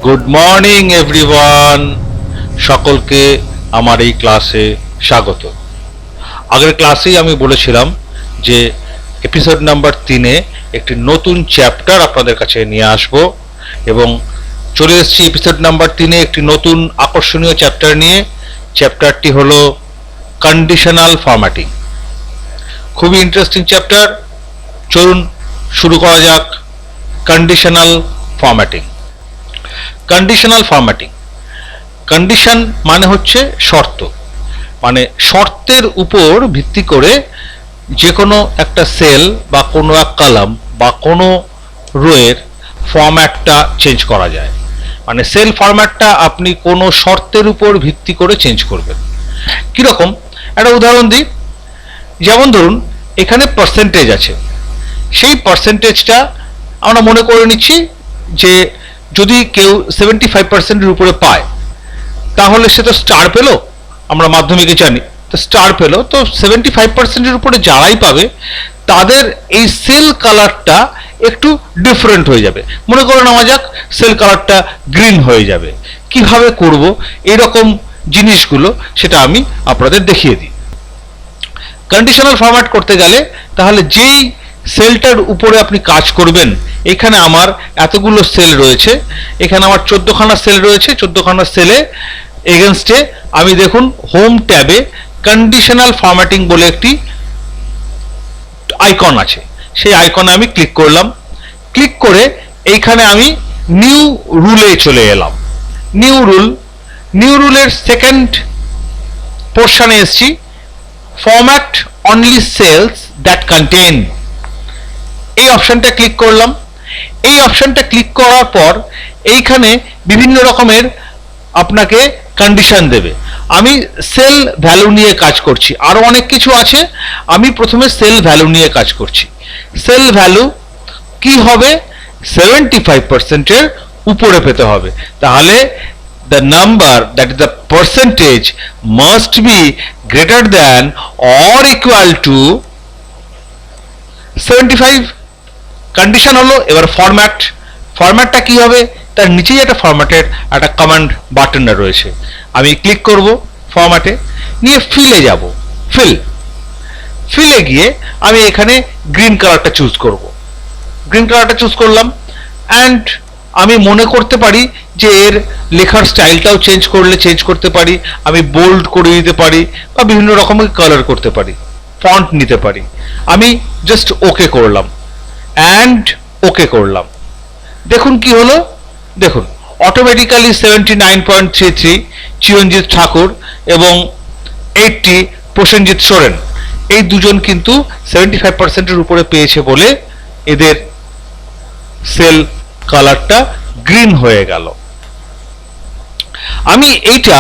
Good morning everyone, সকলকে আমার এই ক্লাসে স্বাগত। আগের ক্লাসেই আমি বলেছিলাম যে এপিসোড নাম্বার 3-এ একটি নতুন চ্যাপ্টার আপনাদের কাছে নিয়ে আসব এবং চলে এসেছি এপিসোড নাম্বার 3-এ একটি নতুন আকর্ষণীয় চ্যাপ্টার নিয়ে। চ্যাপ্টারটি হলো কন্ডিশনাল ফরম্যাটিং। খুবই ইন্টারেস্টিং চ্যাপ্টার। চলুন শুরু করা যাক। Conditional formatting. Conditional formatting, condition মানে হচ্ছে শর্ত, মানে শর্তের উপর ভিত্তি করে যে কোনো একটা সেল বা কোনো এক কলাম বা কোনো রোয়ের ফরম্যাটটা চেঞ্জ করা যায়। মানে সেল ফরম্যাটটা আপনি কোনো শর্তের উপর ভিত্তি করে চেঞ্জ করবেন। কীরকম একটা উদাহরণ দিই। যেমন ধরুন এখানে পার্সেন্টেজ আছে, সেই পার্সেন্টেজটা আমরা মনে করে নিচ্ছি যে যদি কেউ 75%-এর উপরে পায় তাহলে সে তো স্টার পেল, আমরা মাধ্যমিকে জানি তো স্টার পেল। তো 75%-এর উপরে যারাই পাবে তাদের এই সেল কালারটা একটু ডিফারেন্ট হয়ে যাবে। মনে করে নেওয়া যাক সেল কালারটা গ্রিন হয়ে যাবে। কিভাবে করব এরকম জিনিসগুলো সেটা আমি আপনাদের দেখিয়ে দিই। কন্ডিশনাল ফরম্যাট করতে গেলে তাহলে যেই সেলটার উপরে আপনি কাজ করবেন, এখানে আমার এতগুলো সেল রয়েছে, এখানে আমার 14খানা সেল রয়েছে। 14খানা সেলে এগেনস্টে আমি দেখুন হোম ট্যাবে কন্ডিশনাল ফরম্যাটিং বলে একটি আইকন আছে, সেই আইকনে আমি ক্লিক করলাম। ক্লিক করে এইখানে আমি নিউ রুলে চলে এলাম। নিউ রুলের সেকেন্ড পোর্শনে এসছি, format only cells that contain. এই অপশনটা ক্লিক করলাম। এই অপশনটা ক্লিক করার পর এইখানে বিভিন্ন রকমের আপনাকে কন্ডিশন দেবে। আমি সেল ভ্যালু নিয়ে কাজ করছি, আরো অনেক কিছু আছে। আমি প্রথমে সেল ভ্যালু নিয়ে কাজ করছি। সেল ভ্যালু কি হবে? 75%-এর উপরে পেতে হবে। তাহলে the number, that is the percentage, must be greater than or equal to 75। Condition হলো। এবার ফরম্যাটটা কি হবে? তার নিচেই একটা ফরম্যাটের একটা কমান্ড বাটন রয়েছে। আমি ক্লিক করব ফরম্যাটে, নিয়ে ফিলে যাব। ফিলে গিয়ে আমি এখানে গ্রিন কালারটা চুজ করব। গ্রিন কালারটা চুজ করলাম অ্যান্ড আমি মনে করতে পারি যে এর লেখার স্টাইলটাও চেঞ্জ করতে পারি। আমি বোল্ড করে দিতে পারি বা বিভিন্ন রকমের কালার করতে পারি, ফন্ট নিতে পারি। আমি জাস্ট ওকে করলাম অ্যান্ড ওকে করলাম। দেখুন কি হলো। দেখুন অটোমেটিক্যালি 79.33 চিরঞ্জিত ঠাকুর এবং 80 প্রসেনজিৎ সোরেন, এই দুজন কিন্তু 75%-এর উপরে পেয়েছে বলে এদের সেল কালারটা গ্রিন হয়ে গেল। আমি এইটা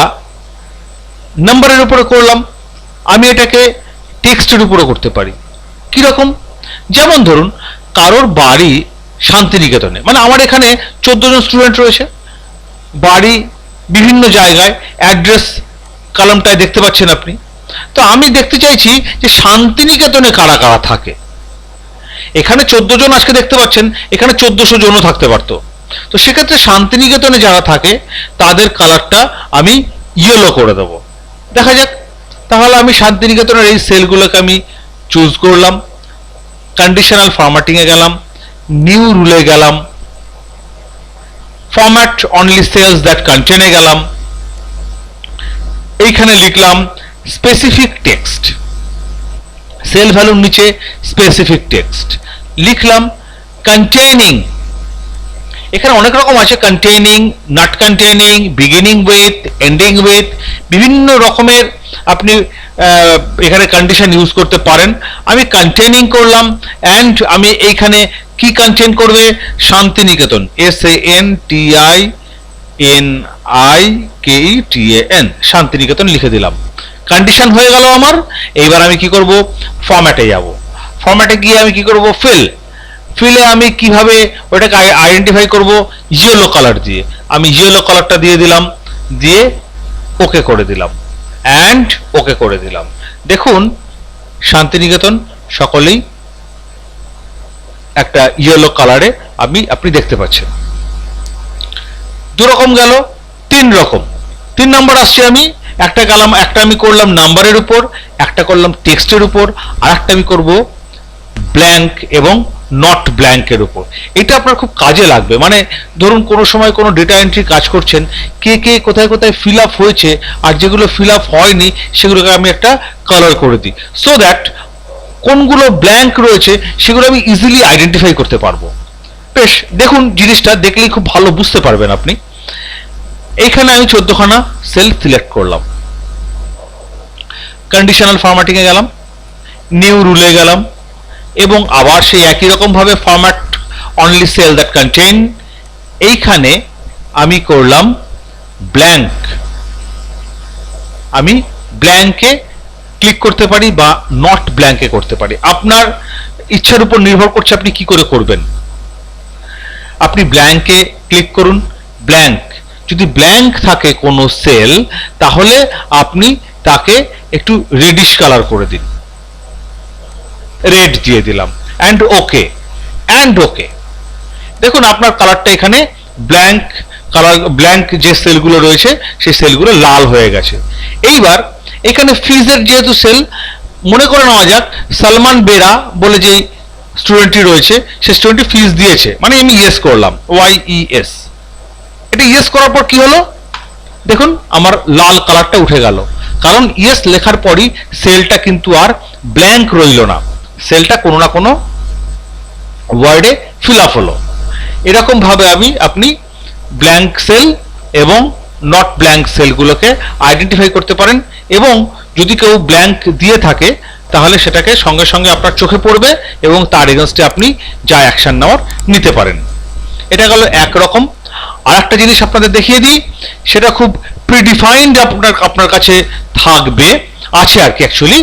নাম্বারের উপরে করলাম। আমি এটাকে টেক্সটের উপরে করতে পারি। কিরকম? যেমন ধরুন কারোর বাড়ি শান্তিনিকেতনে, মানে আমার এখানে 14 জন স্টুডেন্ট রয়েছে, বাড়ি বিভিন্ন জায়গায়, অ্যাড্রেস কলামটায় দেখতে পাচ্ছেন আপনি। তো আমি দেখতে চাইছি যে শান্তিনিকেতনে কারা কারা থাকে। এখানে 14 জন আজকে দেখতে পাচ্ছেন, এখানে 1400 জনও থাকতে পারতো। তো সেক্ষেত্রে শান্তিনিকেতনে যারা থাকে তাদের কালারটা আমি ইয়েলো করে দেবো। দেখা যাক। তাহলে আমি শান্তিনিকেতনের এই সেলগুলোকে আমি চুজ করলাম। কন্ডিশনাল ফরম্যাটিংয়ে গেলাম, নিউ রুলে গেলাম, ফরম্যাট অনলি সেলস দ্যাট কন্টেনে গেলাম। এইখানে লিখলাম স্পেসিফিক টেক্সট। সেল ভ্যালুর নিচে স্পেসিফিক টেক্সট লিখলাম। কন্টেইনিং, এখানে অনেক রকম আছে, containing, not containing, beginning with, ending with, বিভিন্ন রকমের আপনি এখানে কন্ডিশন ইউজ করতে পারেন। আমি কন্টেইনিং করলাম অ্যান্ড আমি এইখানে কি কন্টেইন করবে? শান্তিনিকেতন, SANTINIKETAN, শান্তিনিকেতন লিখে দিলাম। কন্ডিশন হয়ে গেল আমার। এইবার আমি কি করব? ফরম্যাটে যাব। ফরম্যাটে গিয়ে আমি কি করব? ফিলে আমি কিভাবে ওটাকে আইডেন্টিফাই করব? ইয়েলো কালার দিয়ে। আমি ইয়েলো কালারটা দিয়ে দিলাম, দিয়ে ওকে করে দিলাম অ্যান্ড ওকে করে দিলাম। দেখুন শান্তিনিকেতন সকলেই একটা ইয়েলো কালারে আপনি দেখতে পাচ্ছেন। দু রকম গেল, 3 রকম। 3 নাম্বার আসছে আমি একটা আমি করলাম নাম্বারের উপর, একটা করলাম টেক্সটের উপর, আর একটা আমি করব ব্ল্যাঙ্ক এবং নট ব্ল্যাঙ্কের উপর। এটা আপনার খুব কাজে লাগবে। মানে ধরুন কোনো সময় কোনো ডেটা এন্ট্রি কাজ করছেন, কে কে কোথায় কোথায় ফিল আপ হয়েছে আর যেগুলো ফিল আপ হয়নি সেগুলোকে আমি একটা কালার করে দিই, সো দ্যাট কোনগুলো ব্ল্যাঙ্ক রয়েছে সেগুলো আমি ইজিলি আইডেন্টিফাই করতে পারবো। বেশ, দেখুন জিনিসটা দেখলেই খুব ভালো বুঝতে পারবেন আপনি। এইখানে আমি 14খানা সেল সিলেক্ট করলাম, কন্ডিশনাল ফরম্যাটিং এ গেলাম, নিউ রুলে গেলাম এবং আবার সেই একই রকম ভাবে format only cell that contain. এইখানে আমি করলাম ব্ল্যাঙ্ক। আমি ব্ল্যাঙ্কে ক্লিক করতে পারি বা নট ব্ল্যাঙ্কে করতে পারি, আপনার ইচ্ছার উপর নির্ভর করছে আপনি কি করে করবেন। আপনি ব্ল্যাঙ্কে ক্লিক করুন, ব্ল্যাঙ্ক। যদি ব্ল্যাঙ্ক থাকে কোনো সেল তাহলে আপনি তাকে একটু রেডিশ কালার করে দিন, রেড দিয়ে দিলাম, অ্যান্ড ওকে, অ্যান্ড ওকে। দেখুন আপনার কালারটা এখানে ব্ল্যাঙ্ক কালার, ব্ল্যাঙ্ক যে সেলগুলো রয়েছে সেই সেলগুলো লাল হয়ে গেছে। এইবার এখানে ফিজের যেহেতু সেল, মনে করে নেওয়া যাক সালমান বেরা বলে যেই স্টুডেন্টটি রয়েছে সেই স্টুডেন্টটি ফিজ দিয়েছে, মানে আমি ইয়েস করলাম, YES। এটা ইয়েস করার পর কি হলো, দেখুন আমার লাল কালারটা উঠে গেল, কারণ ইয়েস লেখার পরই সেলটা কিন্তু আর ব্ল্যাঙ্ক রইল না, সেলটা কোনো না কোনো ওয়ার্ডে ফিল আপ হলো। এরকম ভাবে আপনি ব্ল্যাঙ্ক সেল এবং নট ব্ল্যাঙ্ক সেলগুলোকে আইডেন্টিফাই করতে পারেন, এবং যদি কেউ ব্ল্যাঙ্ক দিয়ে থাকে তাহলে সেটাকে সঙ্গে সঙ্গে আপনার চোখে পড়বে এবং তার এগেনস্টে আপনি যা অ্যাকশন নেওয়ার নিতে পারেন। এটা গেল একরকম। আর একটা জিনিস আপনাদের দেখিয়ে দিই, সেটা খুব প্রিডিফাইন্ড আপনার কাছে থাকবে, আছে আর কি অ্যাকচুয়ালি।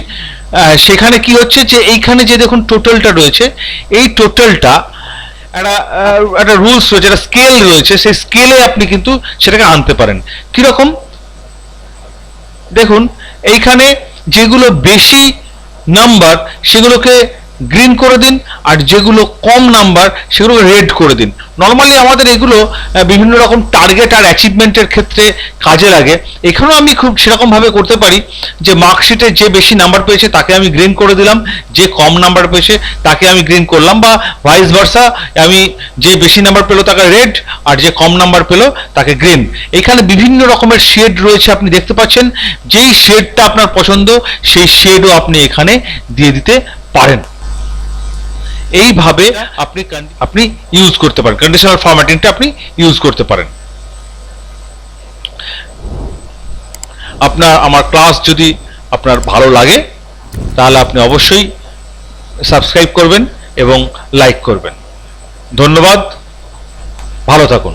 সেখানে কি হচ্ছে যে এইখানে যে দেখুন টোটালটা রয়েছে, এই টোটালটা একটা রুলস রয়েছে, একটা স্কেল রয়েছে, সেই স্কেলে আপনি কিন্তু সেটাকে আনতে পারেন। কিরকম দেখুন, এইখানে যেগুলো বেশি নাম্বার সেগুলোকে গ্রিন করে দিন, আর যেগুলো কম নাম্বার সেগুলোকে রেড করে দিন। নর্মালি আমাদের এগুলো বিভিন্ন রকম টার্গেট আর অ্যাচিভমেন্টের ক্ষেত্রে কাজে লাগে। এখানেও আমি খুব সেরকম ভাবে করতে পারি যে মার্কশিটে যে বেশি নাম্বার পেয়েছে তাকে আমি গ্রিন করে দিলাম, যে কম নাম্বার পেয়েছে তাকে আমি গ্রিন করলাম, বা ভাইস ভার্সা, আমি যে বেশি নাম্বার পেলো তাকে রেড আর যে কম নাম্বার পেলো তাকে গ্রিন। এখানে বিভিন্ন রকমের শেড রয়েছে, আপনি দেখতে পাচ্ছেন। যেই শেডটা আপনার পছন্দ সেই শেডও আপনি এখানে দিয়ে দিতে পারেন। এইভাবে আপনি ইউজ করতে পারেন, কন্ডিশনাল ফরম্যাটিংটা আপনি ইউজ করতে পারেন। আমার ক্লাস যদি আপনার ভালো লাগে তাহলে আপনি অবশ্যই সাবস্ক্রাইব করবেন এবং লাইক করবেন। ধন্যবাদ, ভালো থাকুন।